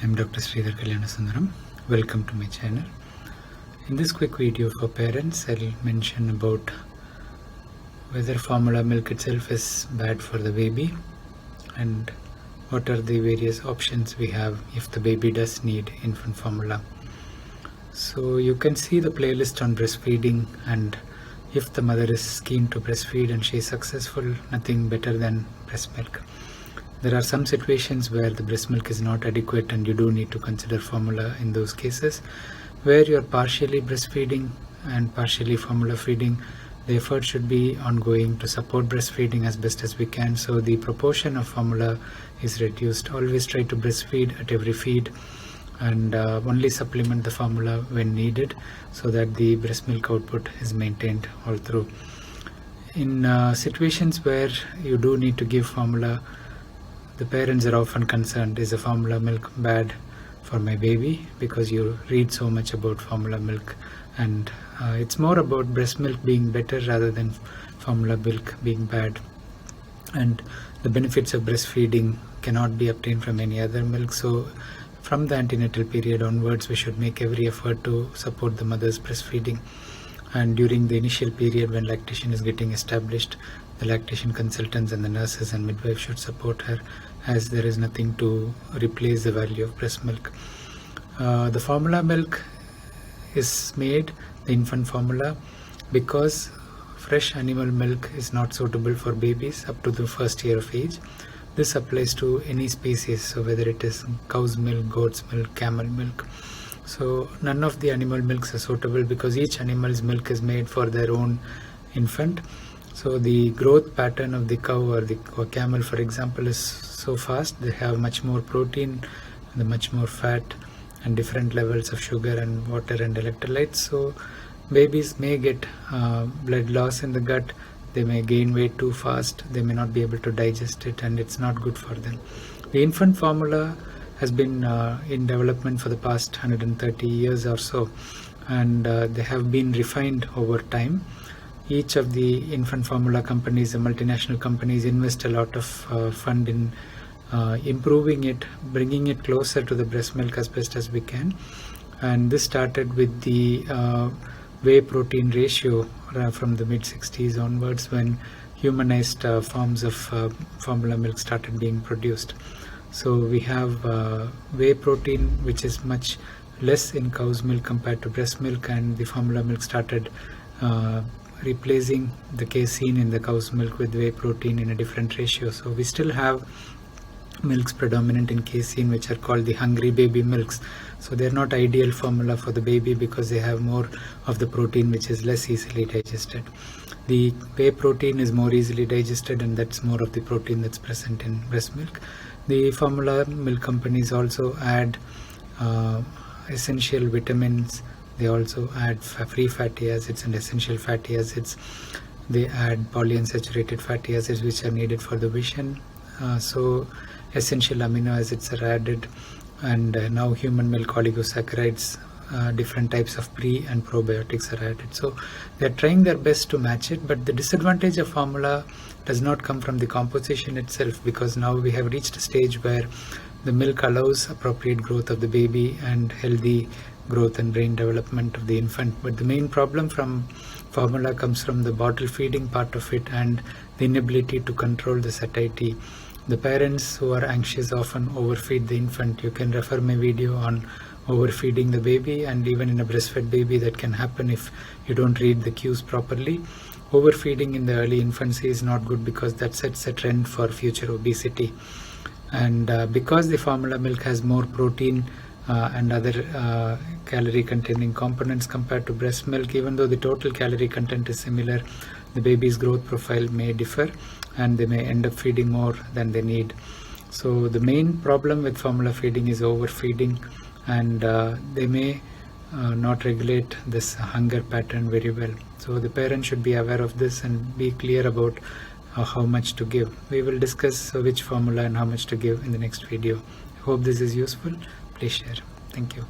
I'm Dr. Sridhar Kalyanasunaram. Welcome to my channel. In this quick video for parents, I'll mention about whether formula milk itself is bad for the baby and what are the various options we have if the baby does need infant formula. So you can see the playlist on breastfeeding, and if the mother is keen to breastfeed and she is successful, nothing better than breast milk. There are some situations where the breast milk is not adequate and you do need to consider formula in those cases. Where you are partially breastfeeding and partially formula feeding, the effort should be ongoing to support breastfeeding as best as we can, so the proportion of formula is reduced. Always try to breastfeed at every feed and only supplement the formula when needed, so that the breast milk output is maintained all through. In situations where you do need to give formula, the parents are often concerned, is the formula milk bad for my baby? Because you read so much about formula milk, and it's more about breast milk being better rather than formula milk being bad. And the benefits of breastfeeding cannot be obtained from any other milk. So from the antenatal period onwards, we should make every effort to support the mother's breastfeeding. And during the initial period when lactation is getting established, the lactation consultants and the nurses and midwives should support her, as there is nothing to replace the value of breast milk. The formula milk is made, the infant formula, because fresh animal milk is not suitable for babies up to the first year of age. This applies to any species, so whether it is cow's milk, goat's milk, camel milk. So none of the animal milks are suitable, because each animal's milk is made for their own infant. So the growth pattern of the cow or the camel, for example, is so fast. They have much more protein and much more fat and different levels of sugar and water and electrolytes. So babies may get blood loss in the gut. They may gain weight too fast. They may not be able to digest it, and it's not good for them. The infant formula has been in development for the past 130 years or so, and they have been refined over time. Each of the infant formula companies, the multinational companies, invest a lot of fund in improving it, bringing it closer to the breast milk as best as we can. And this started with the whey protein ratio from the mid-60s onwards, when humanized forms of formula milk started being produced. So we have whey protein, which is much less in cow's milk compared to breast milk, and the formula milk started replacing the casein in the cow's milk with whey protein in a different ratio. So we still have milks predominant in casein, which are called the hungry baby milks. So they're not ideal formula for the baby because they have more of the protein, which is less easily digested. The whey protein is more easily digested, and that's more of the protein that's present in breast milk. The formula milk companies also add essential vitamins. They also add free fatty acids and essential fatty acids. They add polyunsaturated fatty acids, which are needed for the vision. So essential amino acids are added, and now human milk oligosaccharides, different types of pre and probiotics are added. So they're trying their best to match it, but the disadvantage of formula does not come from the composition itself, because now we have reached a stage where the milk allows appropriate growth of the baby and healthy growth and brain development of the infant. But the main problem from formula comes from the bottle feeding part of it and the inability to control the satiety. The parents who are anxious often overfeed the infant. You can refer my video on overfeeding the baby, and even in a breastfed baby that can happen if you don't read the cues properly. Overfeeding in the early infancy is not good, because that sets a trend for future obesity. And because the formula milk has more protein and other calorie containing components compared to breast milk, even though the total calorie content is similar, the baby's growth profile may differ, and they may end up feeding more than they need. So the main problem with formula feeding is overfeeding, and they may not regulate this hunger pattern very well. So the parent should be aware of this and be clear about how much to give. We will discuss which formula and how much to give in the next video. I hope this is useful. Please share. Thank you.